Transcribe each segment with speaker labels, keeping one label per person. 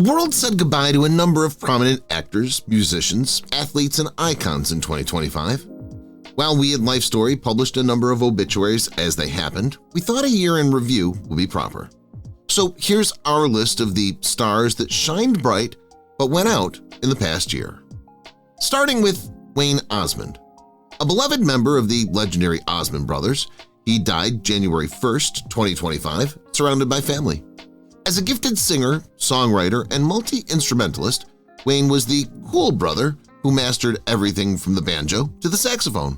Speaker 1: The world said goodbye to a number of prominent actors, musicians, athletes, and icons in 2025. While We at Life Story published a number of obituaries as they happened, we thought a year in review would be proper. So here's our list of the stars that shined bright but went out in the past year. Starting with Wayne Osmond. A beloved member of the legendary Osmond brothers, he died January 1st, 2025, surrounded by family. As a gifted singer, songwriter, and multi-instrumentalist, Wayne was the cool brother who mastered everything from the banjo to the saxophone.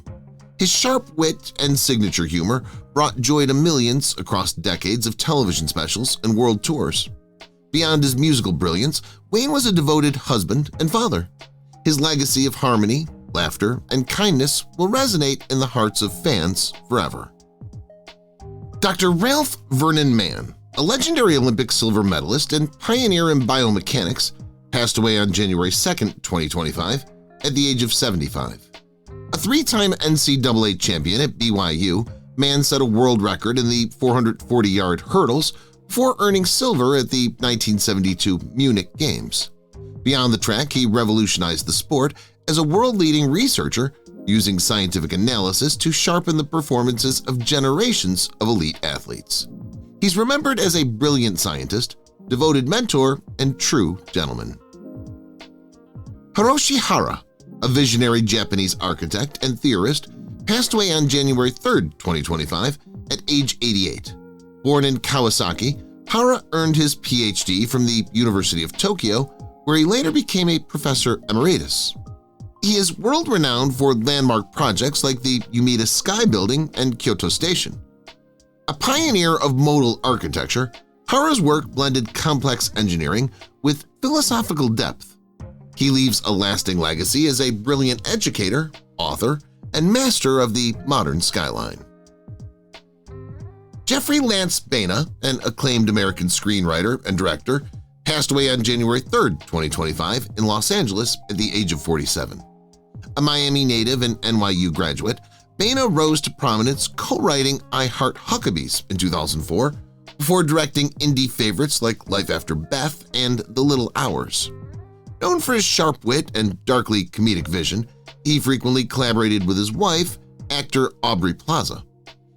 Speaker 1: His sharp wit and signature humor brought joy to millions across decades of television specials and world tours. Beyond his musical brilliance, Wayne was a devoted husband and father. His legacy of harmony, laughter, and kindness will resonate in the hearts of fans forever. Dr. Ralph Vernon Mann, a legendary Olympic silver medalist and pioneer in biomechanics, passed away on January 2, 2025, at the age of 75. A three-time NCAA champion at BYU, Mann set a world record in the 440-yard hurdles before earning silver at the 1972 Munich Games. Beyond the track, he revolutionized the sport as a world-leading researcher, using scientific analysis to sharpen the performances of generations of elite athletes. He's remembered as a brilliant scientist, devoted mentor, and true gentleman. Hiroshi Hara, a visionary Japanese architect and theorist, passed away on January 3, 2025, at age 88. Born in Kawasaki, Hara earned his PhD from the University of Tokyo, where he later became a professor emeritus. He is world-renowned for landmark projects like the Umeda Sky Building and Kyoto Station. A pioneer of modal architecture, Hara's work blended complex engineering with philosophical depth. He leaves a lasting legacy as a brilliant educator, author, and master of the modern skyline. Jeffrey Lance Baina, an acclaimed American screenwriter and director, passed away on January 3, 2025, in Los Angeles at the age of 47. A Miami native and NYU graduate, Baina rose to prominence co-writing I Heart Huckabees in 2004 before directing indie favorites like Life After Beth and The Little Hours. Known for his sharp wit and darkly comedic vision, he frequently collaborated with his wife, actor Aubrey Plaza.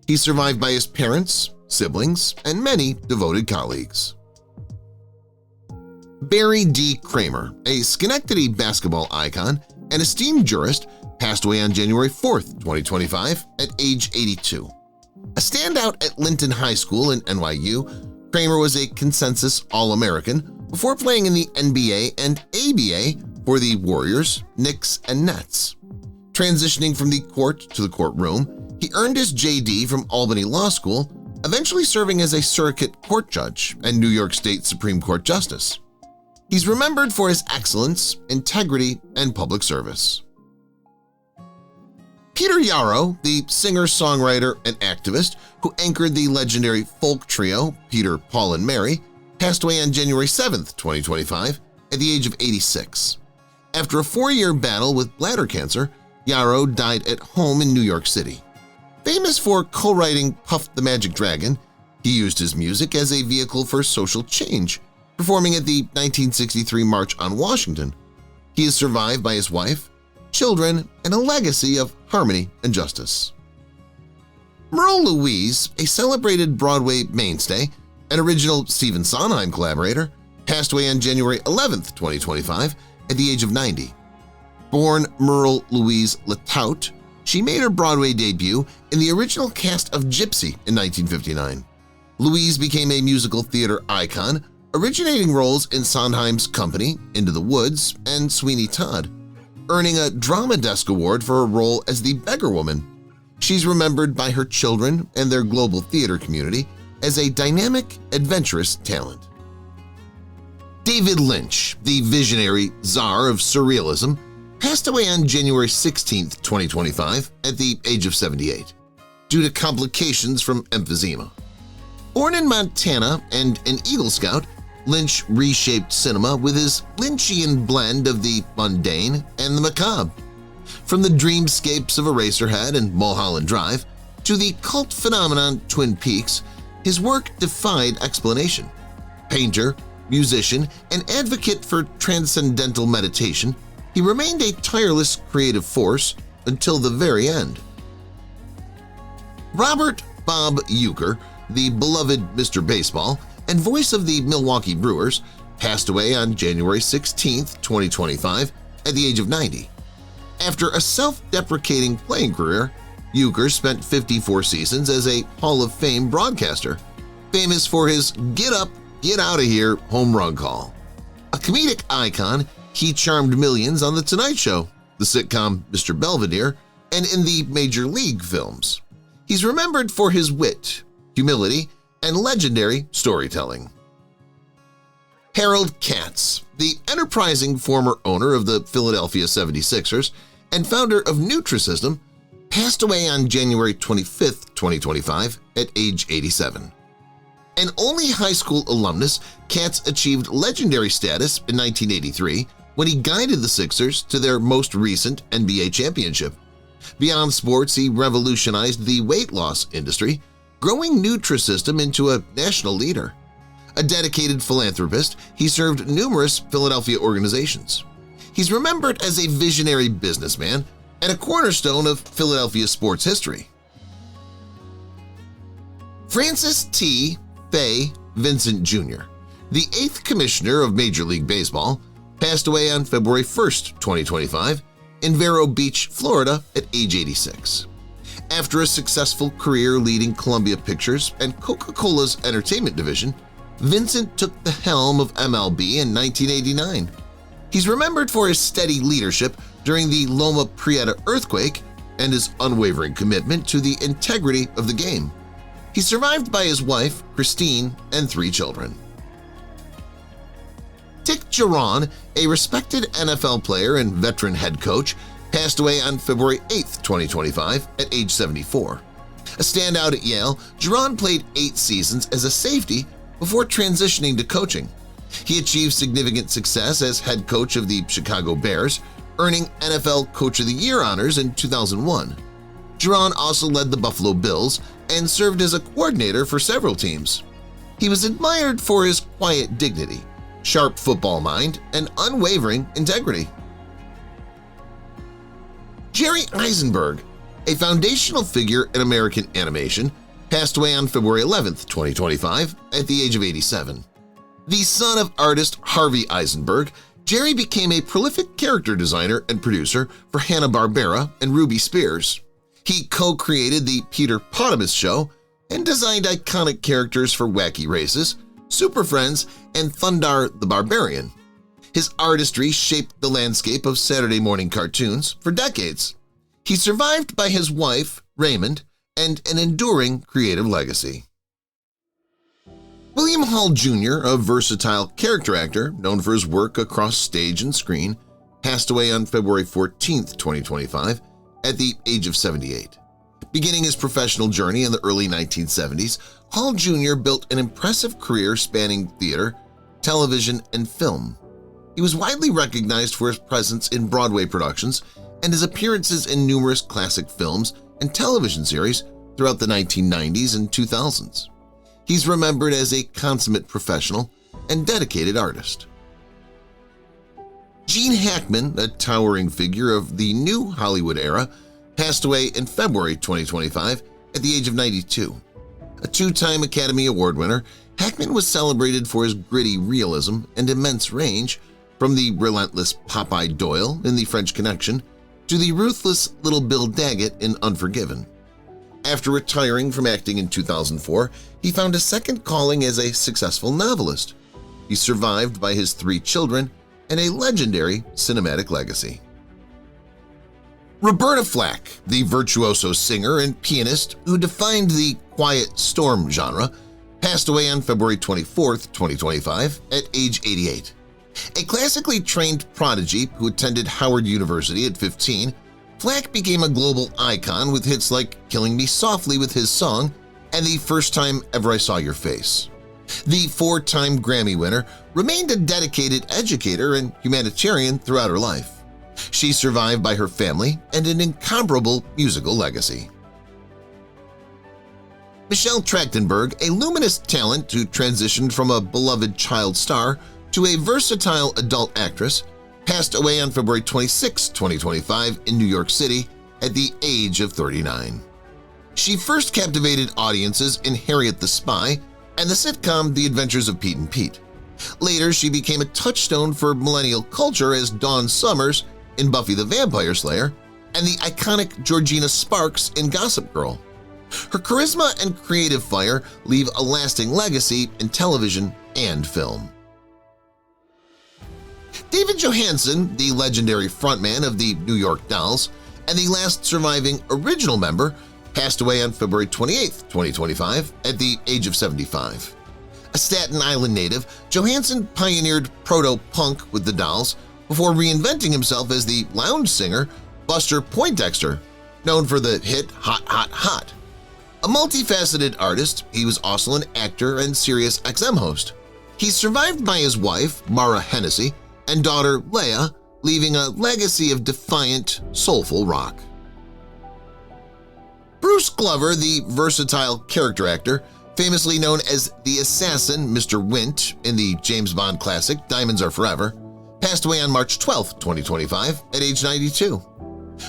Speaker 1: He's survived by his parents, siblings, and many devoted colleagues. Barry D. Kramer, a Schenectady basketball icon and esteemed jurist, passed away on January 4, 2025, at age 82. A standout at Linton High School in NYU, Kramer was a consensus All-American before playing in the NBA and ABA for the Warriors, Knicks, and Nets. Transitioning from the court to the courtroom, he earned his JD from Albany Law School, eventually serving as a circuit court judge and New York State Supreme Court Justice. He's remembered for his excellence, integrity, and public service. Peter Yarrow, the singer-songwriter and activist who anchored the legendary folk trio Peter, Paul, and Mary, passed away on January 7, 2025, at the age of 86. After a 4-year battle with bladder cancer, Yarrow died at home in New York City. Famous for co-writing Puff the Magic Dragon, he used his music as a vehicle for social change, performing at the 1963 March on Washington. He is survived by his wife, children, and a legacy of harmony and justice. Merle Louise, a celebrated Broadway mainstay and original Stephen Sondheim collaborator, passed away on January 11, 2025, at the age of 90. Born Merle Louise Latoute, she made her Broadway debut in the original cast of Gypsy in 1959. Louise became a musical theater icon, originating roles in Sondheim's Company, Into the Woods, and Sweeney Todd, earning a Drama Desk Award for her role as the Beggar Woman. She's remembered by her children and their global theater community as a dynamic, adventurous talent. David Lynch, the visionary czar of surrealism, passed away on January 16, 2025, at the age of 78, due to complications from emphysema. Born in Montana and an Eagle Scout, Lynch reshaped cinema with his Lynchian blend of the mundane and the macabre. From the dreamscapes of Eraserhead and Mulholland Drive to the cult phenomenon Twin Peaks, his work defied explanation. Painter, musician, and advocate for transcendental meditation, he remained a tireless creative force until the very end. Robert Bob Uecker, the beloved Mr. Baseball and voice of the Milwaukee Brewers, passed away on January 16, 2025, at the age of 90. After a self-deprecating playing career, Uecker spent 54 seasons as a Hall of Fame broadcaster, famous for his "get up, get out of here" home run call. A comedic icon, he charmed millions on The Tonight Show, the sitcom Mr. Belvedere, and in the Major League films. He's remembered for his wit, humility, and legendary storytelling. Harold Katz, the enterprising former owner of the Philadelphia 76ers and founder of Nutrisystem, passed away on January 25, 2025, at age 87. An only high school alumnus, Katz achieved legendary status in 1983 when he guided the Sixers to their most recent NBA championship. Beyond sports, he revolutionized the weight loss industry, growing Nutrisystem into a national leader. A dedicated philanthropist, he served numerous Philadelphia organizations. He's remembered as a visionary businessman and a cornerstone of Philadelphia sports history. Francis T. Fay Vincent Jr., the 8th Commissioner of Major League Baseball, passed away on February 1, 2025, in Vero Beach, Florida, at age 86. After a successful career leading Columbia Pictures and Coca-Cola's entertainment division, Vincent took the helm of MLB in 1989. He's remembered for his steady leadership during the Loma Prieta earthquake and his unwavering commitment to the integrity of the game. He's survived by his wife, Christine, and 3 children. Dick Geron, a respected NFL player and veteran head coach, passed away on February 8, 2025, at age 74. A standout at Yale, Geron played 8 seasons as a safety before transitioning to coaching. He achieved significant success as head coach of the Chicago Bears, earning NFL Coach of the Year honors in 2001. Geron also led the Buffalo Bills and served as a coordinator for several teams. He was admired for his quiet dignity, sharp football mind, and unwavering integrity. Jerry Eisenberg, a foundational figure in American animation, passed away on February 11, 2025, at the age of 87. The son of artist Harvey Eisenberg, Jerry became a prolific character designer and producer for Hanna-Barbera and Ruby Spears. He co-created the Peter Potamus Show and designed iconic characters for Wacky Races, Super Friends, and Thundar the Barbarian. His artistry shaped the landscape of Saturday morning cartoons for decades. He's survived by his wife, Raymond, and an enduring creative legacy. William Hall Jr., a versatile character actor known for his work across stage and screen, passed away on February 14, 2025, at the age of 78. Beginning his professional journey in the early 1970s, Hall Jr. built an impressive career spanning theater, television, and film. He was widely recognized for his presence in Broadway productions and his appearances in numerous classic films and television series throughout the 1990s and 2000s. He's remembered as a consummate professional and dedicated artist. Gene Hackman, a towering figure of the new Hollywood era, passed away in February 2025 at the age of 92. A 2-time Academy Award winner, Hackman was celebrated for his gritty realism and immense range, from the relentless Popeye Doyle in The French Connection to the ruthless Little Bill Daggett in Unforgiven. After retiring from acting in 2004, he found a second calling as a successful novelist. He's survived by his 3 children and a legendary cinematic legacy. Roberta Flack, the virtuoso singer and pianist who defined the quiet storm genre, passed away on February 24, 2025, at age 88. A classically trained prodigy who attended Howard University at 15, Flack became a global icon with hits like Killing Me Softly with his song and The First Time Ever I Saw Your Face. The 4-time Grammy winner remained a dedicated educator and humanitarian throughout her life. She's survived by her family and an incomparable musical legacy. Michelle Trachtenberg, a luminous talent who transitioned from a beloved child star to a versatile adult actress, passed away on February 26, 2025 in New York City at the age of 39. She first captivated audiences in Harriet the Spy and the sitcom The Adventures of Pete and Pete. Later, she became a touchstone for millennial culture as Dawn Summers in Buffy the Vampire Slayer and the iconic Georgina Sparks in Gossip Girl. Her charisma and creative fire leave a lasting legacy in television and film. David Johansen, the legendary frontman of the New York Dolls and the last surviving original member, passed away on February 28, 2025 at the age of 75. A Staten Island native, Johansen pioneered proto-punk with the Dolls before reinventing himself as the lounge singer Buster Poindexter, known for the hit Hot Hot Hot. A multifaceted artist, he was also an actor and Sirius XM host. He's survived by his wife, Mara Hennessy, and daughter, Leia, leaving a legacy of defiant, soulful rock. Bruce Glover, the versatile character actor, famously known as the assassin Mr. Wint in the James Bond classic Diamonds Are Forever, passed away on March 12, 2025 at age 92.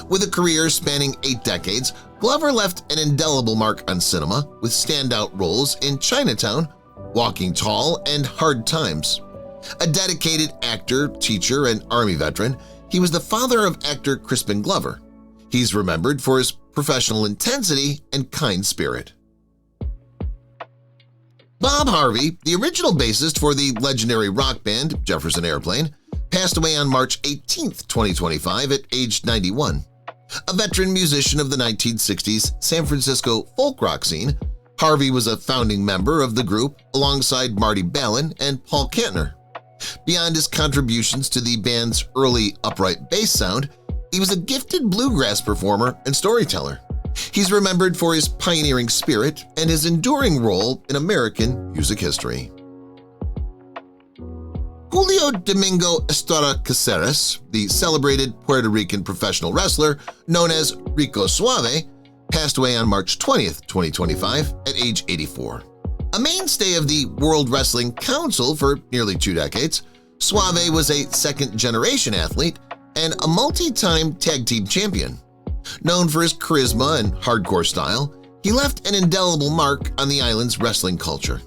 Speaker 1: With a career spanning 8 decades, Glover left an indelible mark on cinema with standout roles in Chinatown, Walking Tall, and Hard Times. A dedicated actor, teacher, and Army veteran, he was the father of actor Crispin Glover. He's remembered for his professional intensity and kind spirit. Bob Harvey, the original bassist for the legendary rock band Jefferson Airplane, passed away on March 18, 2025 at age 91. A veteran musician of the 1960s San Francisco folk rock scene, Harvey was a founding member of the group alongside Marty Balin and Paul Kantner. Beyond his contributions to the band's early upright bass sound, he was a gifted bluegrass performer and storyteller. He's remembered for his pioneering spirit and his enduring role in American music history. Julio Domingo Estrada Caceres, the celebrated Puerto Rican professional wrestler known as Rico Suave, passed away on March 20, 2025 at age 84. A mainstay of the World Wrestling Council for nearly 2 decades, Suave was a second-generation athlete and a multi-time tag team champion. Known for his charisma and hardcore style, he left an indelible mark on the island's wrestling culture.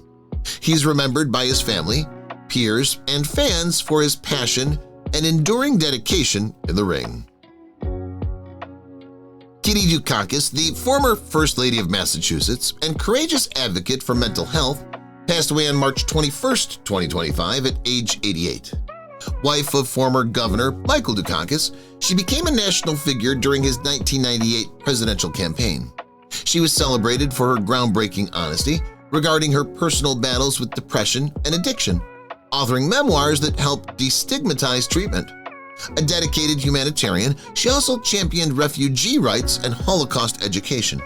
Speaker 1: He's remembered by his family, peers, and fans for his passion and enduring dedication in the ring. Kitty Dukakis, the former First Lady of Massachusetts and courageous advocate for mental health, passed away on March 21, 2025 at age 88. Wife of former Governor Michael Dukakis, she became a national figure during his 1998 presidential campaign. She was celebrated for her groundbreaking honesty regarding her personal battles with depression and addiction, authoring memoirs that helped destigmatize treatment. A dedicated humanitarian, she also championed refugee rights and Holocaust education.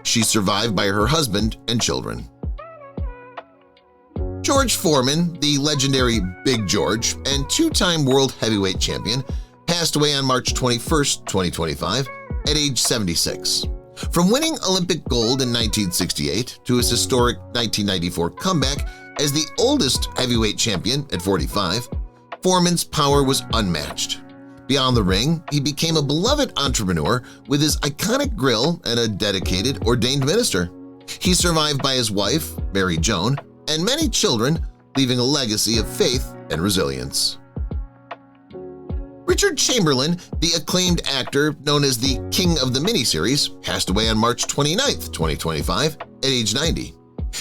Speaker 1: She's survived by her husband and children. George Foreman, the legendary Big George and 2-time world heavyweight champion, passed away on March 21, 2025 at age 76. From winning Olympic gold in 1968 to his historic 1994 comeback as the oldest heavyweight champion at 45, Foreman's power was unmatched. Beyond the ring, he became a beloved entrepreneur with his iconic grill and a dedicated ordained minister. He's survived by his wife, Mary Joan, and many children, leaving a legacy of faith and resilience. Richard Chamberlain, the acclaimed actor known as the King of the Miniseries, passed away on March 29, 2025 at age 90.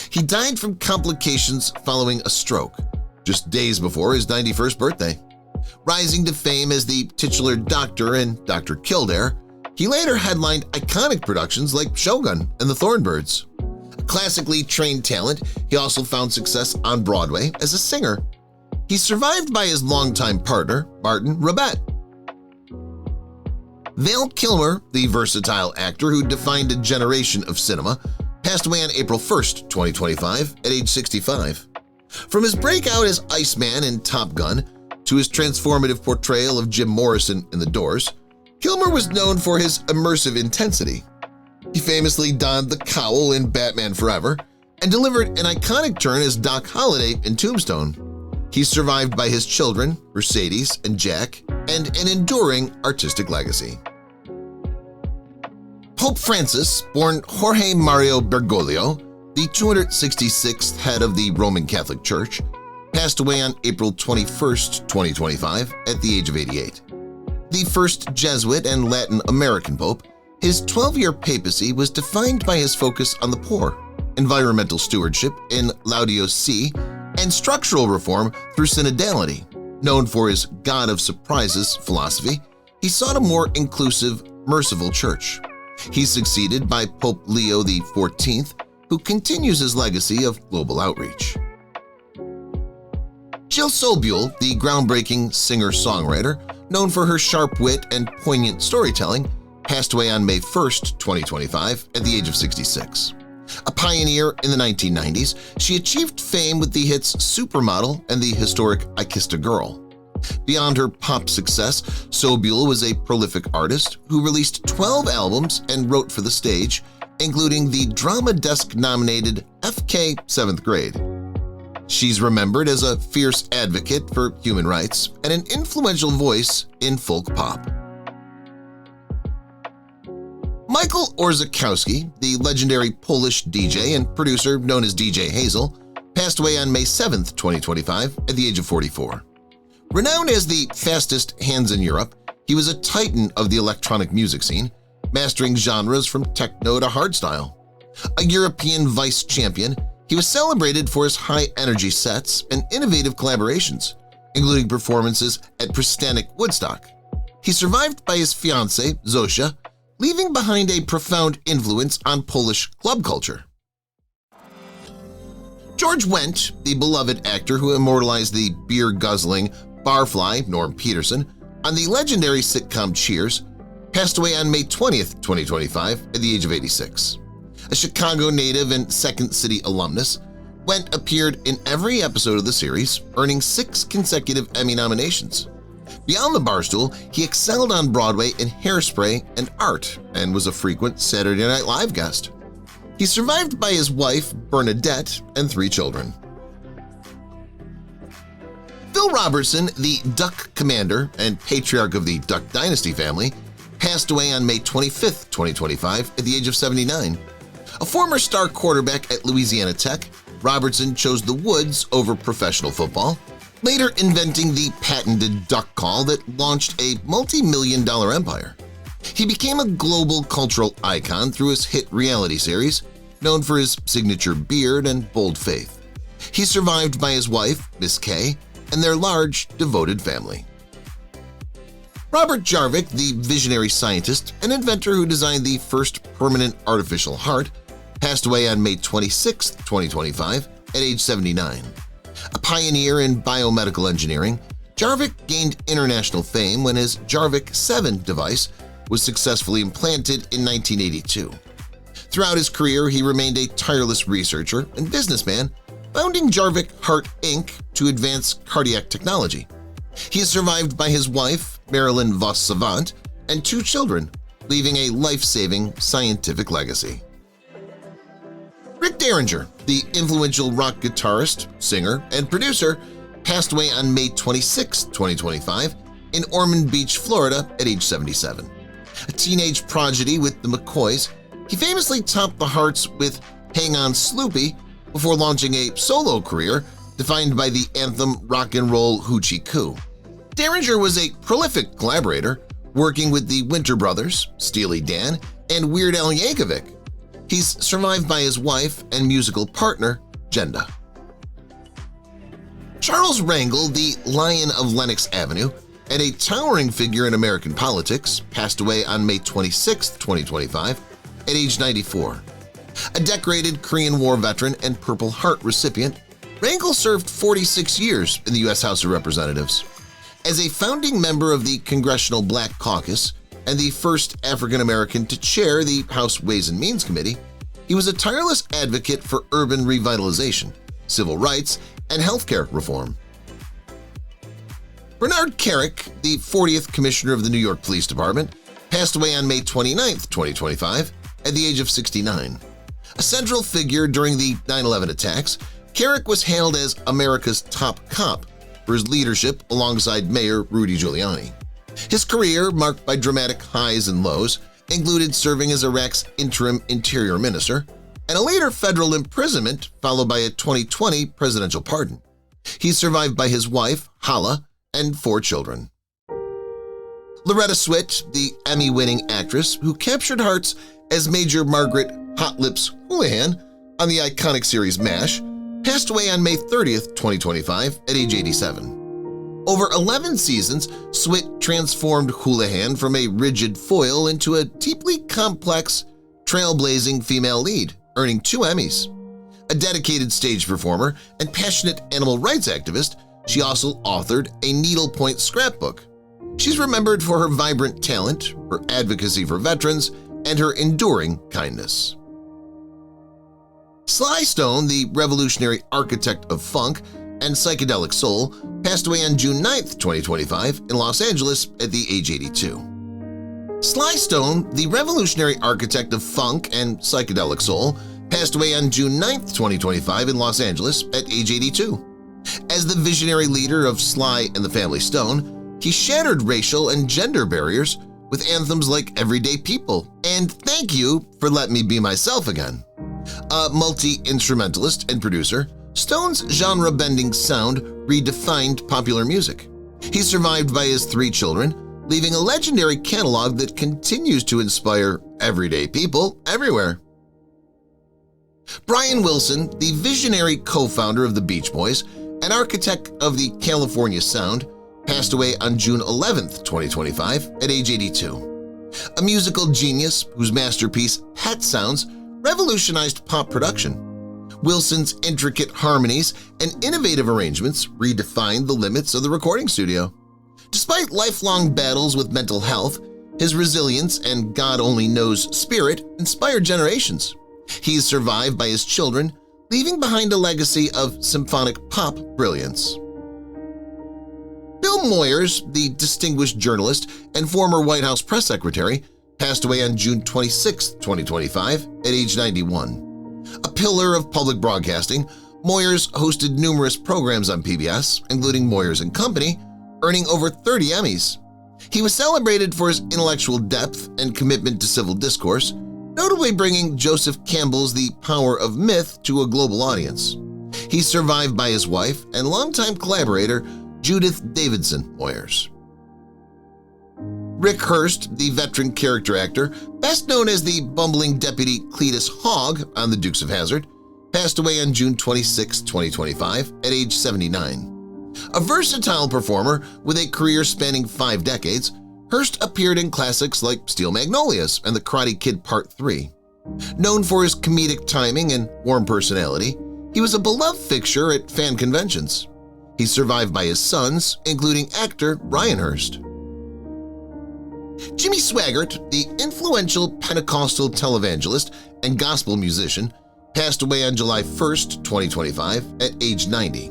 Speaker 1: He died from complications following a stroke, just days before his 91st birthday. Rising to fame as the titular doctor in Dr. Kildare, he later headlined iconic productions like Shogun and the Thornbirds. A classically trained talent, he also found success on Broadway as a singer. He's survived by his longtime partner, Martin Robett. Val Kilmer, the versatile actor who defined a generation of cinema, passed away on April 1, 2025 at age 65. From his breakout as Iceman in Top Gun to his transformative portrayal of Jim Morrison in The Doors, Kilmer was known for his immersive intensity. He famously donned the cowl in Batman Forever and delivered an iconic turn as Doc Holliday in Tombstone. He's survived by his children, Mercedes and Jack, and an enduring artistic legacy. Pope Francis, born Jorge Mario Bergoglio, the 266th head of the Roman Catholic Church, passed away on April 21, 2025, at the age of 88. The first Jesuit and Latin American pope, his 12-year papacy was defined by his focus on the poor, environmental stewardship in Laudato Si, and structural reform through synodality. Known for his God of Surprises philosophy, he sought a more inclusive, merciful church. He's succeeded by Pope Leo XIV, who continues his legacy of global outreach. Jill Sobule, the groundbreaking singer-songwriter, known for her sharp wit and poignant storytelling, passed away on May 1, 2025, at the age of 66. A pioneer in the 1990s, she achieved fame with the hits Supermodel and the historic I Kissed a Girl. Beyond her pop success, Sobule was a prolific artist who released 12 albums and wrote for the stage, including the Drama Desk-nominated FK 7th Grade. She's remembered as a fierce advocate for human rights and an influential voice in folk pop. Michael Orzechowski, the legendary Polish DJ and producer known as DJ Hazel, passed away on May 7, 2025, at the age of 44. Renowned as the fastest hands in Europe, he was a titan of the electronic music scene, mastering genres from techno to hardstyle. A European vice champion, he was celebrated for his high-energy sets and innovative collaborations, including performances at Pristanic Woodstock. He's survived by his fiancée, Zosia, leaving behind a profound influence on Polish club culture. George Wendt, the beloved actor who immortalized the beer-guzzling barfly Norm Peterson on the legendary sitcom Cheers, passed away on May 20, 2025, at the age of 86. A Chicago native and Second City alumnus, Wendt appeared in every episode of the series, earning 6 consecutive Emmy nominations. Beyond the barstool, he excelled on Broadway in Hairspray and art and was a frequent Saturday Night Live guest. He's survived by his wife, Bernadette, and 3 children. Phil Robertson, the Duck Commander and patriarch of the Duck Dynasty family, passed away on May 25, 2025, at the age of 79. A former star quarterback at Louisiana Tech, Robertson chose the woods over professional football, later inventing the patented duck call that launched a multi-million-dollar empire. He became a global cultural icon through his hit reality series, known for his signature beard and bold faith. He's survived by his wife, Miss Kay, and their large, devoted family. Robert Jarvik, the visionary scientist and inventor who designed the first permanent artificial heart, passed away on May 26, 2025, at age 79. A pioneer in biomedical engineering, Jarvik gained international fame when his Jarvik 7 device was successfully implanted in 1982. Throughout his career, he remained a tireless researcher and businessman, founding Jarvik Heart Inc. to advance cardiac technology. He is survived by his wife, Marilyn Voss Savant, and 2 children, leaving a life-saving scientific legacy. Rick Derringer, the influential rock guitarist, singer, and producer, passed away on May 26, 2025, in Ormond Beach, Florida, at age 77. A teenage prodigy with the McCoys, he famously topped the charts with Hang On Sloopy before launching a solo career defined by the anthem Rock and Roll Hoochie Coo. Derringer was a prolific collaborator, working with the Winter Brothers, Steely Dan, and Weird Al Yankovic. He's survived by his wife and musical partner, Jenda. Charles Rangel, the Lion of Lenox Avenue, and a towering figure in American politics, passed away on May 26, 2025, at age 94. A decorated Korean War veteran and Purple Heart recipient, Rangel served 46 years in the U.S. House of Representatives. As a founding member of the Congressional Black Caucus and the first African-American to chair the House Ways and Means Committee, he was a tireless advocate for urban revitalization, civil rights, and healthcare reform. Bernard Kerik, the 40th Commissioner of the New York Police Department, passed away on May 29, 2025, at the age of 69. A central figure during the 9/11 attacks, Carrick was hailed as America's top cop for his leadership alongside Mayor Rudy Giuliani. His career, marked by dramatic highs and lows, included serving as Iraq's interim interior minister and a later federal imprisonment followed by a 2020 presidential pardon. He's survived by his wife, Hala, and 4 children. Loretta Swit, the Emmy-winning actress who captured hearts as Major Margaret Hot Lips Houlihan on the iconic series MASH, passed away on May 30th, 2025 at age 87. Over 11 seasons, Swit transformed Houlihan from a rigid foil into a deeply complex, trailblazing female lead, earning 2 Emmys. A dedicated stage performer and passionate animal rights activist, she also authored a needlepoint scrapbook. She's remembered for her vibrant talent, her advocacy for veterans, and her enduring kindness. Sly Stone, the revolutionary architect of funk and psychedelic soul, passed away on June 9, 2025 in Los Angeles at the age 82. Sly Stone, the revolutionary architect of funk and psychedelic soul, passed away on June 9, 2025 in Los Angeles at age 82. As the visionary leader of Sly and the Family Stone, he shattered racial and gender barriers with anthems like Everyday People and Thank You for Letting Me Be Myself Again. A multi-instrumentalist and producer, Stone's genre-bending sound redefined popular music. He's survived by his 3 children, leaving a legendary catalog that continues to inspire everyday people everywhere. Brian Wilson, the visionary co-founder of the Beach Boys and architect of the California Sound, passed away on June 11, 2025 at age 82. A musical genius whose masterpiece Pet Sounds revolutionized pop production. Wilson's intricate harmonies and innovative arrangements redefined the limits of the recording studio. Despite lifelong battles with mental health, his resilience and God-only-knows spirit inspired generations. He is survived by his children, leaving behind a legacy of symphonic pop brilliance. Bill Moyers, the distinguished journalist and former White House press secretary, passed away on June 26, 2025 at age 91. A pillar of public broadcasting, Moyers hosted numerous programs on PBS, including Moyers & Company, earning over 30 Emmys. He was celebrated for his intellectual depth and commitment to civil discourse, notably bringing Joseph Campbell's The Power of Myth to a global audience. He's survived by his wife and longtime collaborator Judith Davidson Moyers. Rick Hurst, the veteran character actor, best known as the bumbling deputy Cletus Hogg on The Dukes of Hazzard, passed away on June 26, 2025 at age 79. A versatile performer with a career spanning 5 decades, Hurst appeared in classics like Steel Magnolias and The Karate Kid Part 3. Known for his comedic timing and warm personality, he was a beloved fixture at fan conventions. He's survived by his sons, including actor Ryan Hurst. Jimmy Swaggart, the influential Pentecostal televangelist and gospel musician, passed away on July 1, 2025 at age 90.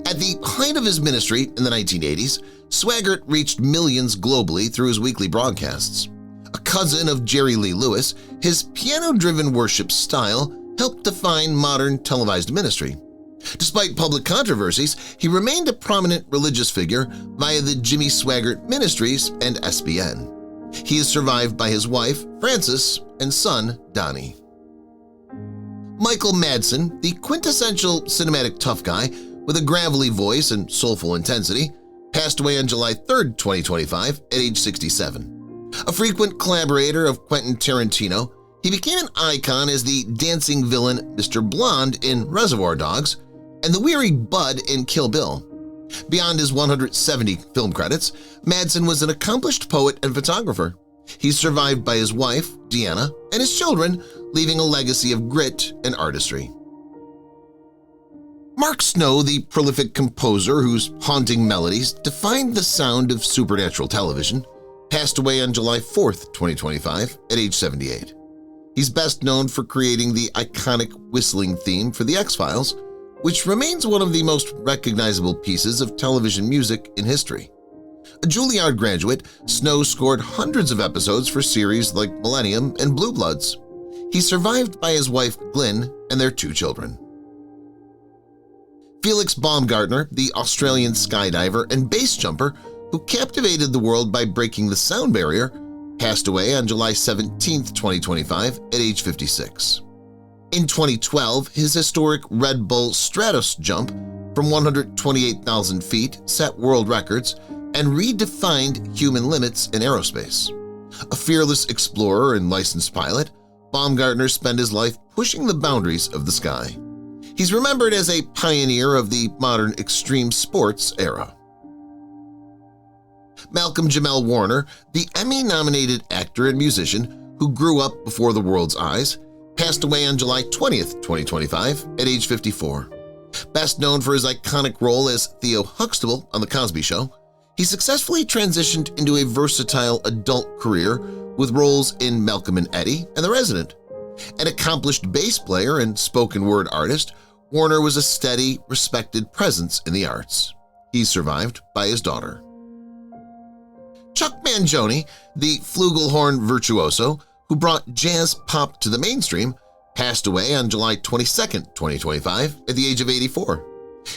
Speaker 1: At the height of his ministry in the 1980s, Swaggart reached millions globally through his weekly broadcasts. A cousin of Jerry Lee Lewis, his piano-driven worship style helped define modern televised ministry. Despite public controversies, he remained a prominent religious figure via the Jimmy Swaggart Ministries and SBN. He is survived by his wife, Frances, and son, Donnie. Michael Madsen, the quintessential cinematic tough guy with a gravelly voice and soulful intensity, passed away on July 3, 2025 at age 67. A frequent collaborator of Quentin Tarantino, he became an icon as the dancing villain Mr. Blonde in Reservoir Dogs and the weary Bud in Kill Bill. Beyond his 170 film credits, Madsen was an accomplished poet and photographer. He's survived by his wife, Deanna, and his children, leaving a legacy of grit and artistry. Mark Snow, the prolific composer whose haunting melodies defined the sound of supernatural television, passed away on July 4, 2025 at age 78. He's best known for creating the iconic whistling theme for The X-Files, which remains one of the most recognizable pieces of television music in history. A Juilliard graduate, Snow scored hundreds of episodes for series like Millennium and Blue Bloods. He's survived by his wife Glyn and their 2 children. Felix Baumgartner, the Australian skydiver and base jumper who captivated the world by breaking the sound barrier, passed away on July 17, 2025 at age 56. In 2012, his historic Red Bull Stratos jump from 128,000 feet set world records and redefined human limits in aerospace. A fearless explorer and licensed pilot, Baumgartner spent his life pushing the boundaries of the sky. He's remembered as a pioneer of the modern extreme sports era. Malcolm Jamel Warner, the Emmy-nominated actor and musician who grew up before the world's eyes, passed away on July 20, 2025 at age 54. Best known for his iconic role as Theo Huxtable on The Cosby Show, he successfully transitioned into a versatile adult career with roles in Malcolm and Eddie and The Resident. An accomplished bass player and spoken-word artist, Warner was a steady, respected presence in the arts. He's survived by his daughter. Chuck Mangione, the flugelhorn virtuoso who brought jazz pop to the mainstream, passed away on July 22, 2025 at the age of 84.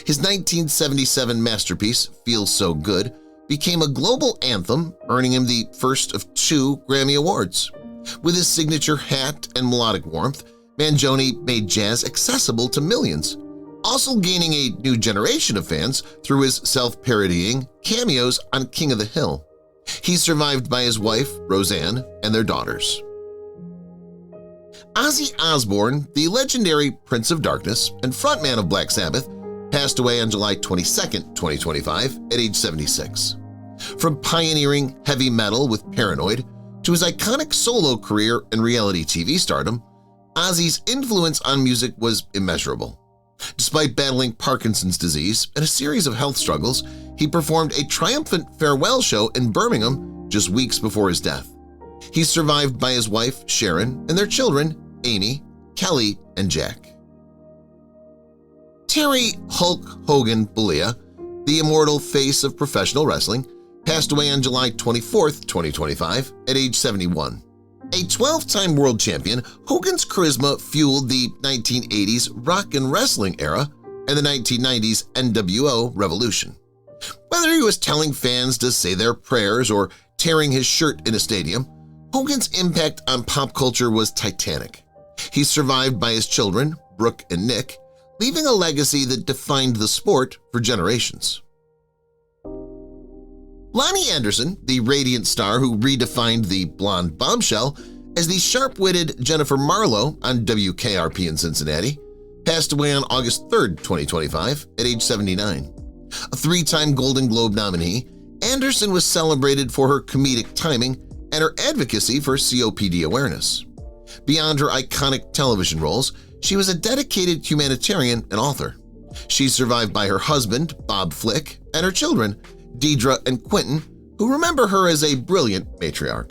Speaker 1: His 1977 masterpiece, Feels So Good, became a global anthem, earning him the first of 2 Grammy Awards. With his signature hat and melodic warmth, Mangione made jazz accessible to millions, also gaining a new generation of fans through his self-parodying cameos on King of the Hill. He's survived by his wife, Roseanne, and their daughters. Ozzy Osbourne, the legendary Prince of Darkness and frontman of Black Sabbath, passed away on July 22, 2025 at age 76. From pioneering heavy metal with Paranoid to his iconic solo career and reality TV stardom, Ozzy's influence on music was immeasurable. Despite battling Parkinson's disease and a series of health struggles, he performed a triumphant farewell show in Birmingham just weeks before his death. He's survived by his wife, Sharon, and their children, Amy, Kelly, and Jack. Terry Hulk Hogan Bollea, the immortal face of professional wrestling, passed away on July 24, 2025 at age 71. A 12-time world champion, Hogan's charisma fueled the 1980s rock and wrestling era and the 1990s NWO revolution. Whether he was telling fans to say their prayers or tearing his shirt in a stadium, Hogan's impact on pop culture was titanic. He's survived by his children, Brooke and Nick, leaving a legacy that defined the sport for generations. Lonnie Anderson, the radiant star who redefined the blonde bombshell as the sharp-witted Jennifer Marlowe on WKRP in Cincinnati, passed away on August 3, 2025 at age 79. A 3-time Golden Globe nominee, Anderson was celebrated for her comedic timing and her advocacy for COPD awareness. Beyond her iconic television roles, she was a dedicated humanitarian and author. She's survived by her husband, Bob Flick, and her children, Deidre and Quentin, who remember her as a brilliant matriarch.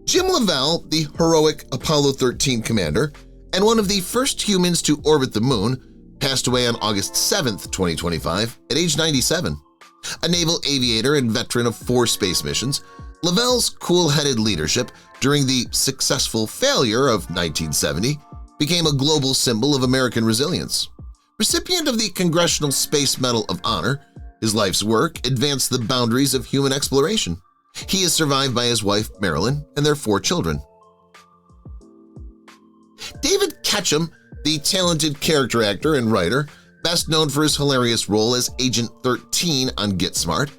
Speaker 1: Jim Lovell, the heroic Apollo 13 commander and one of the first humans to orbit the moon, passed away on August 7, 2025 at age 97. A naval aviator and veteran of 4 space missions, Lovell's cool-headed leadership during the successful failure of 1970 became a global symbol of American resilience. Recipient of the Congressional Space Medal of Honor, his life's work advanced the boundaries of human exploration. He is survived by his wife, Marilyn, and their 4 children. David Ketchum, the talented character actor and writer, best known for his hilarious role as Agent 13 on Get Smart,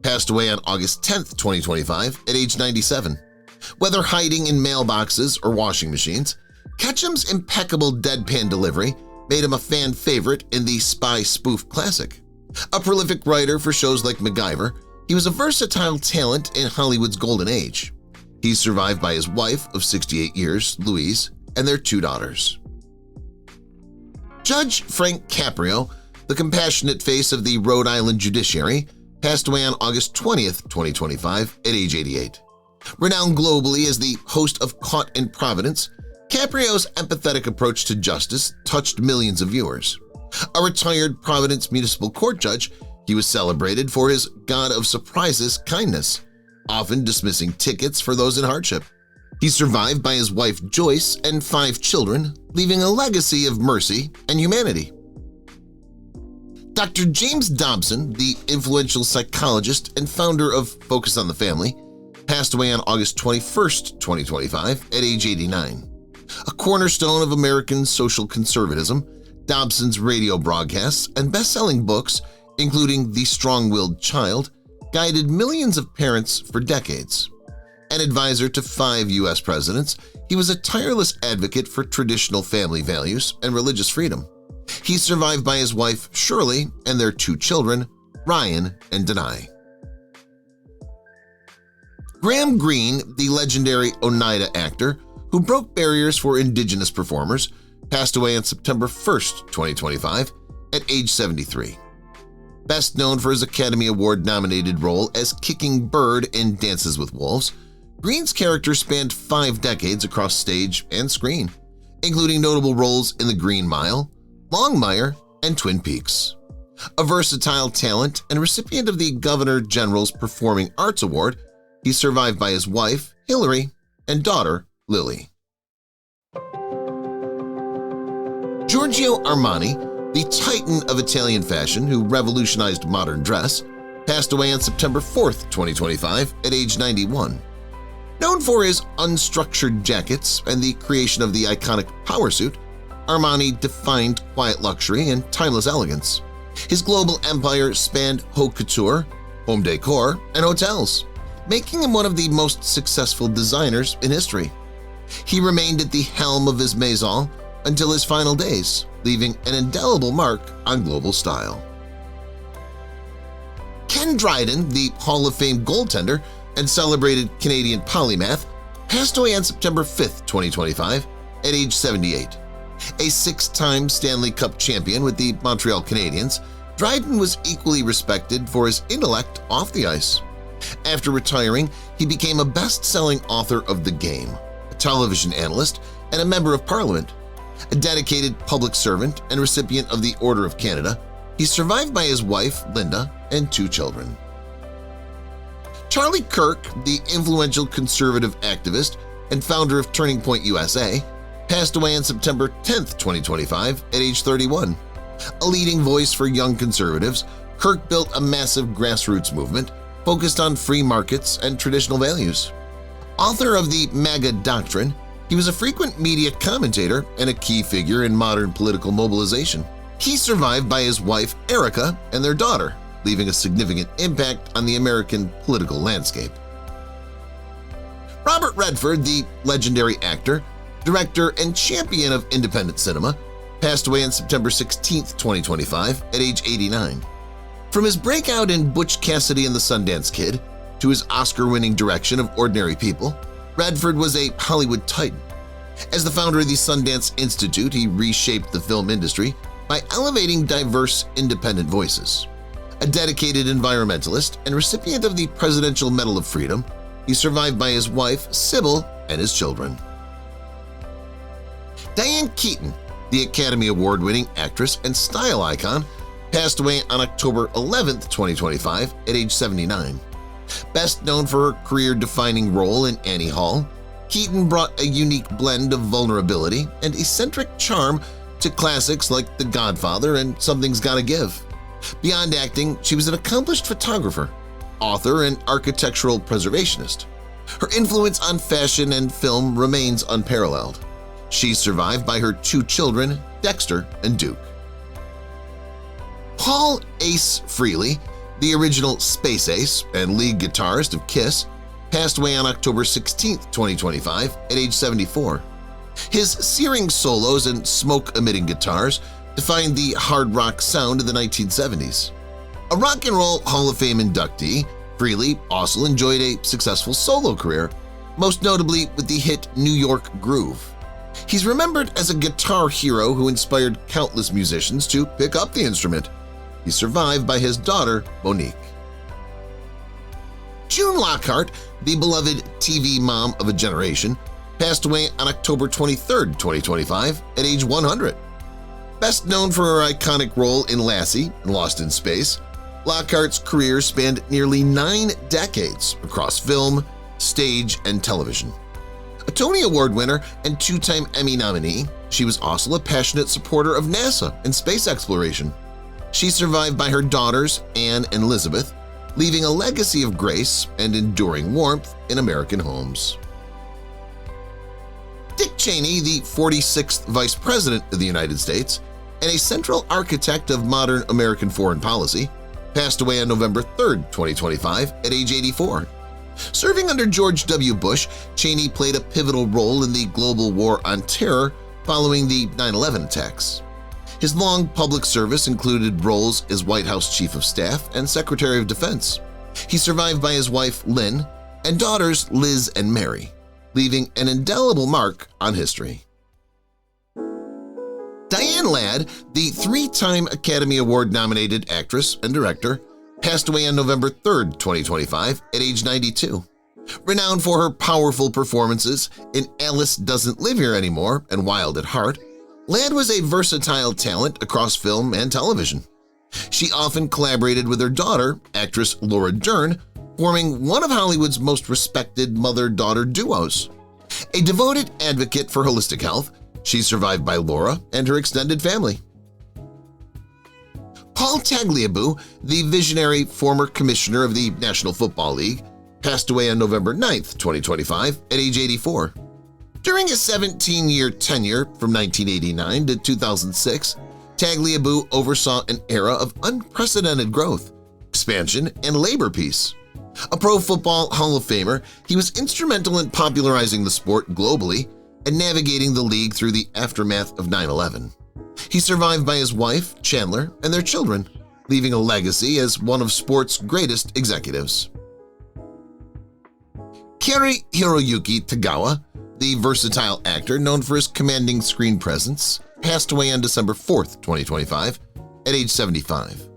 Speaker 1: passed away on August 10, 2025 at age 97. Whether hiding in mailboxes or washing machines, Ketchum's impeccable deadpan delivery made him a fan favorite in the spy spoof classic. A prolific writer for shows like MacGyver, he was a versatile talent in Hollywood's golden age. He's survived by his wife of 68 years, Louise, and their 2 daughters. Judge Frank Caprio, the compassionate face of the Rhode Island judiciary, passed away on August 20, 2025 at age 88. Renowned globally as the host of Caught in Providence, Caprio's empathetic approach to justice touched millions of viewers. A retired Providence Municipal Court judge, he was celebrated for his God of Surprises kindness, often dismissing tickets for those in hardship. He's survived by his wife Joyce and 5 children, leaving a legacy of mercy and humanity. Dr. James Dobson, the influential psychologist and founder of Focus on the Family, passed away on August 21, 2025, at age 89. A cornerstone of American social conservatism, Dobson's radio broadcasts and best-selling books, including The Strong-Willed Child, guided millions of parents for decades. An advisor to 5 U.S. presidents, he was a tireless advocate for traditional family values and religious freedom. He's survived by his wife Shirley and their 2 children, Ryan and Denai. Graham Greene, the legendary Oneida actor who broke barriers for Indigenous performers, passed away on September 1, 2025, at age 73. Best known for his Academy Award-nominated role as Kicking Bird in Dances with Wolves, Greene's character spanned 5 decades across stage and screen, including notable roles in The Green Mile, Longmire, and Twin Peaks. A versatile talent and recipient of the Governor General's Performing Arts Award, he's survived by his wife, Hillary, and daughter, Lily. Giorgio Armani, the titan of Italian fashion who revolutionized modern dress, passed away on September 4, 2025, at age 91. Known for his unstructured jackets and the creation of the iconic power suit, Armani defined quiet luxury and timeless elegance. His global empire spanned haute couture, home decor, and hotels, making him one of the most successful designers in history. He remained at the helm of his maison until his final days, leaving an indelible mark on global style. Ken Dryden, the Hall of Fame goaltender and celebrated Canadian polymath, passed away on September 5, 2025, at age 78. A 6-time Stanley Cup champion with the Montreal Canadiens, Dryden was equally respected for his intellect off the ice. After retiring, he became a best-selling author of The Game, a television analyst, and a member of Parliament. A dedicated public servant and recipient of the Order of Canada, he's survived by his wife, Linda, and 2 children. Charlie Kirk, the influential conservative activist and founder of Turning Point USA, passed away on September 10, 2025, at age 31. A leading voice for young conservatives, Kirk built a massive grassroots movement focused on free markets and traditional values. Author of the MAGA Doctrine, he was a frequent media commentator and a key figure in modern political mobilization. He's survived by his wife, Erica, and their daughter, leaving a significant impact on the American political landscape. Robert Redford, the legendary actor, director, and champion of independent cinema, passed away on September 16, 2025, at age 89. From his breakout in Butch Cassidy and the Sundance Kid to his Oscar-winning direction of Ordinary People, Redford was a Hollywood titan. As the founder of the Sundance Institute, he reshaped the film industry by elevating diverse, independent voices. A dedicated environmentalist and recipient of the Presidential Medal of Freedom, he's survived by his wife, Sybil, and his children. Diane Keaton, the Academy Award-winning actress and style icon, passed away on October 11, 2025, at age 79. Best known for her career-defining role in Annie Hall, Keaton brought a unique blend of vulnerability and eccentric charm to classics like The Godfather and Something's Gotta Give. Beyond acting, she was an accomplished photographer, author, and architectural preservationist. Her influence on fashion and film remains unparalleled. She's survived by her 2 children, Dexter and Duke. Paul Ace Frehley, the original Space Ace and lead guitarist of Kiss, passed away on October 16, 2025, at age 74. His searing solos and smoke-emitting guitars defined the hard rock sound of the 1970s. A Rock and Roll Hall of Fame inductee, Frehley also enjoyed a successful solo career, most notably with the hit New York Groove. He's remembered as a guitar hero who inspired countless musicians to pick up the instrument. He's survived by his daughter, Monique. June Lockhart, the beloved TV mom of a generation, passed away on October 23, 2025, at age 100. Best known for her iconic role in Lassie and Lost in Space, Lockhart's career spanned nearly 9 decades across film, stage, and television. A Tony Award winner and two-time Emmy nominee, she was also a passionate supporter of NASA and space exploration. She's survived by her daughters, Anne and Elizabeth, leaving a legacy of grace and enduring warmth in American homes. Dick Cheney, the 46th Vice President of the United States and a central architect of modern American foreign policy, passed away on November 3, 2025, at age 84. Serving under George W. Bush, Cheney played a pivotal role in the global war on terror following the 9/11 attacks. His long public service included roles as White House Chief of Staff and Secretary of Defense. He's survived by his wife, Lynn, and daughters, Liz and Mary, leaving an indelible mark on history. Diane Ladd, the three-time Academy Award-nominated actress and director, passed away on November 3, 2025, at age 92. Renowned for her powerful performances in Alice Doesn't Live Here Anymore and Wild at Heart, Ladd was a versatile talent across film and television. She often collaborated with her daughter, actress Laura Dern, forming one of Hollywood's most respected mother-daughter duos. A devoted advocate for holistic health, she's survived by Laura and her extended family. Paul Tagliabue, the visionary former commissioner of the National Football League, passed away on November 9, 2025, at age 84. During his 17-year tenure from 1989 to 2006, Tagliabue oversaw an era of unprecedented growth, expansion, and labor peace. A Pro Football Hall of Famer, he was instrumental in popularizing the sport globally and navigating the league through the aftermath of 9/11. He's survived by his wife, Chandler, and their children, leaving a legacy as one of sport's greatest executives. Cary Hiroyuki Tagawa, the versatile actor known for his commanding screen presence, passed away on December 4, 2025, at age 75.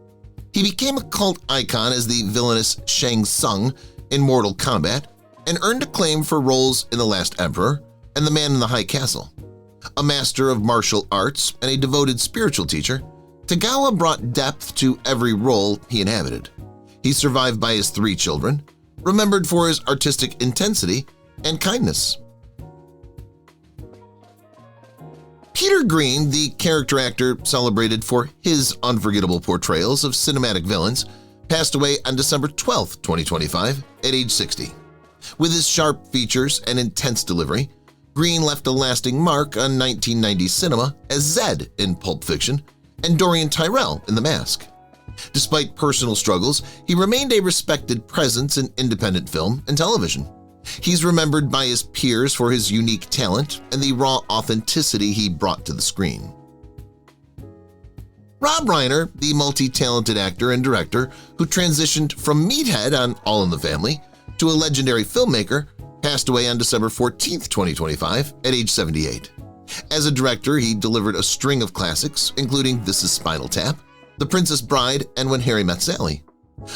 Speaker 1: He became a cult icon as the villainous Shang Tsung in Mortal Kombat and earned acclaim for roles in The Last Emperor and The Man in the High Castle. A master of martial arts and a devoted spiritual teacher, Tagawa brought depth to every role he inhabited. He's survived by his three children, remembered for his artistic intensity and kindness. Peter Green, the character actor celebrated for his unforgettable portrayals of cinematic villains, passed away on December 12, 2025, at age 60. With his sharp features and intense delivery, Green left a lasting mark on 1990s cinema as Zed in Pulp Fiction and Dorian Tyrell in The Mask. Despite personal struggles, he remained a respected presence in independent film and television. He's remembered by his peers for his unique talent and the raw authenticity he brought to the screen. Rob Reiner, the multi-talented actor and director who transitioned from meathead on All in the Family to a legendary filmmaker, passed away on December 14, 2025, at age 78. As a director, he delivered a string of classics, including This Is Spinal Tap, The Princess Bride, and When Harry Met Sally.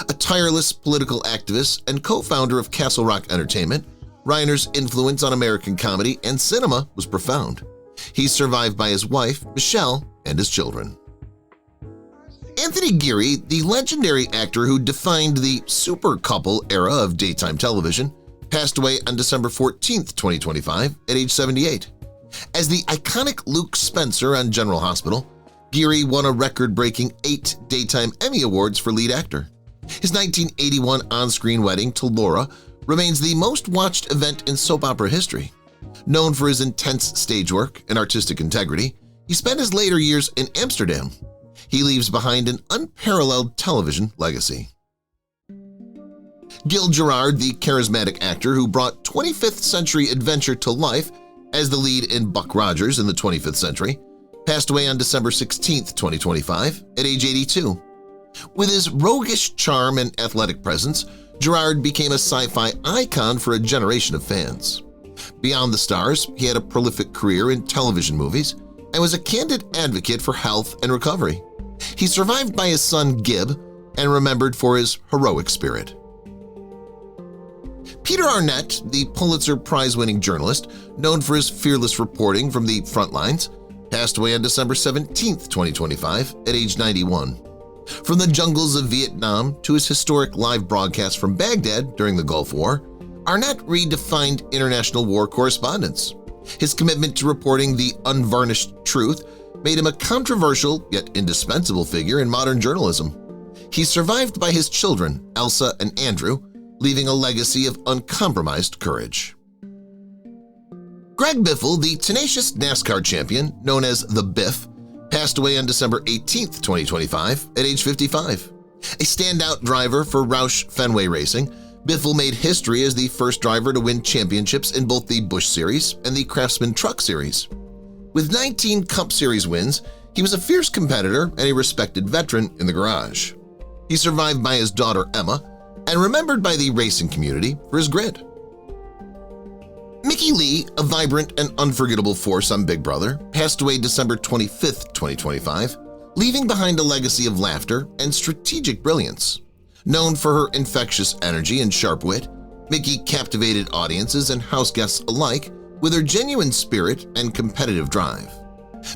Speaker 1: A tireless political activist and co-founder of Castle Rock Entertainment, Reiner's influence on American comedy and cinema was profound. He's survived by his wife, Michelle, and his children. Anthony Geary, the legendary actor who defined the super couple era of daytime television, passed away on December 14, 2025, at age 78. As the iconic Luke Spencer on General Hospital, Geary won a record-breaking 8 Daytime Emmy Awards for lead actor. His 1981 on-screen wedding to Laura remains the most-watched event in soap opera history. Known for his intense stage work and artistic integrity, he spent his later years in Amsterdam. He leaves behind an unparalleled television legacy. Gil Gerard, the charismatic actor who brought 25th century adventure to life as the lead in Buck Rogers in the 25th century, passed away on December 16, 2025, at age 82. With his roguish charm and athletic presence, Gerard became a sci-fi icon for a generation of fans. Beyond the stars, he had a prolific career in television movies and was a candid advocate for health and recovery. He's survived by his son Gib and remembered for his heroic spirit. Peter Arnett, the Pulitzer Prize-winning journalist known for his fearless reporting from the front lines, passed away on December 17, 2025, at age 91. From the jungles of Vietnam to his historic live broadcast from Baghdad during the Gulf War, Arnett redefined international war correspondence. His commitment to reporting the unvarnished truth made him a controversial yet indispensable figure in modern journalism. He's survived by his children, Elsa and Andrew, leaving a legacy of uncompromised courage. Greg Biffle, the tenacious NASCAR champion known as the Biff, passed away on December 18, 2025, at age 55. A standout driver for Roush Fenway Racing, Biffle made history as the first driver to win championships in both the Busch Series and the Craftsman Truck Series. With 19 Cup Series wins, he was a fierce competitor and a respected veteran in the garage. He's survived by his daughter Emma and remembered by the racing community for his grit. Mickey Lee, a vibrant and unforgettable force on Big Brother, passed away December 25, 2025, leaving behind a legacy of laughter and strategic brilliance. Known for her infectious energy and sharp wit, Mickey captivated audiences and house guests alike with her genuine spirit and competitive drive.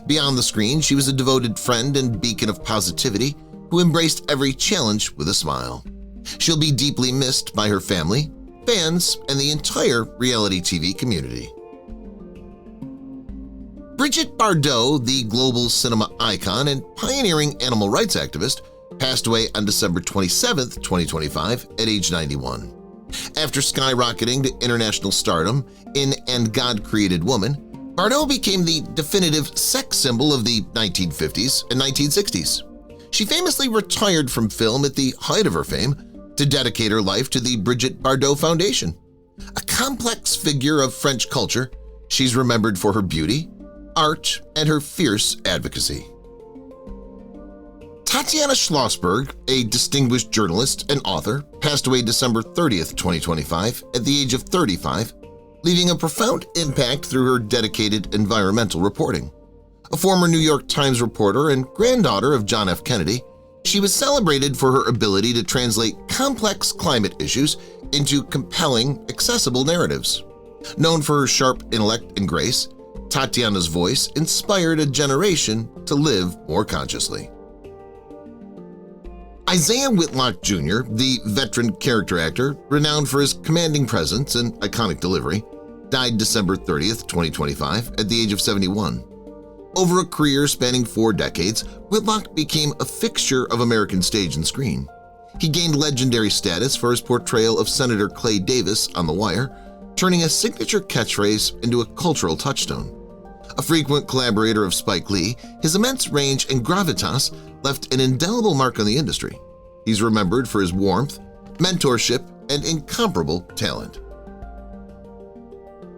Speaker 1: Beyond the screen, she was a devoted friend and beacon of positivity who embraced every challenge with a smile. She'll be deeply missed by her family, fans, and the entire reality TV community. Brigitte Bardot, the global cinema icon and pioneering animal rights activist, passed away on December 27, 2025, at age 91. After skyrocketing to international stardom in And God Created Woman, Bardot became the definitive sex symbol of the 1950s and 1960s. She famously retired from film at the height of her fame to dedicate her life to the Brigitte Bardot Foundation. A complex figure of French culture, she's remembered for her beauty, art, and her fierce advocacy. Tatiana Schlossberg, a distinguished journalist and author, passed away December 30, 2025, at the age of 35, leaving a profound impact through her dedicated environmental reporting. A former New York Times reporter and granddaughter of John F. Kennedy, she was celebrated for her ability to translate complex climate issues into compelling, accessible narratives. Known for her sharp intellect and grace, Tatiana's voice inspired a generation to live more consciously. Isaiah Whitlock Jr., the veteran character actor renowned for his commanding presence and iconic delivery, died December 30, 2025, at the age of 71. Over a career spanning 4 decades, Whitlock became a fixture of American stage and screen. He gained legendary status for his portrayal of Senator Clay Davis on The Wire, turning a signature catchphrase into a cultural touchstone. A frequent collaborator of Spike Lee, his immense range and gravitas left an indelible mark on the industry. He's remembered for his warmth, mentorship, and incomparable talent.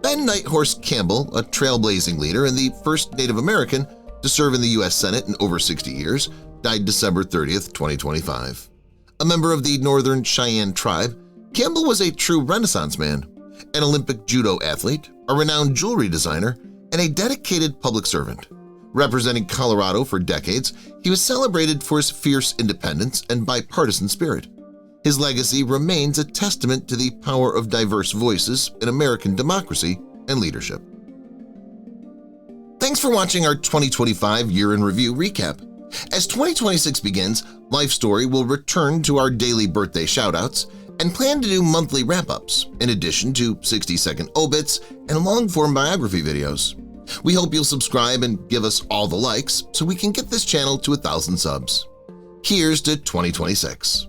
Speaker 1: Ben Nighthorse Campbell, a trailblazing leader and the first Native American to serve in the U.S. Senate in over 60 years, died December 30, 2025. A member of the Northern Cheyenne tribe, Campbell was a true Renaissance man, an Olympic judo athlete, a renowned jewelry designer, and a dedicated public servant. Representing Colorado for decades, he was celebrated for his fierce independence and bipartisan spirit. His legacy remains a testament to the power of diverse voices in American democracy and leadership. Thanks for watching our 2025 Year in Review recap. As 2026 begins, Life Story will return to our daily birthday shoutouts and plan to do monthly wrap-ups, in addition to 60-second obits and long-form biography videos. We hope you'll subscribe and give us all the likes so we can get this channel to 1,000 subs. Here's to 2026.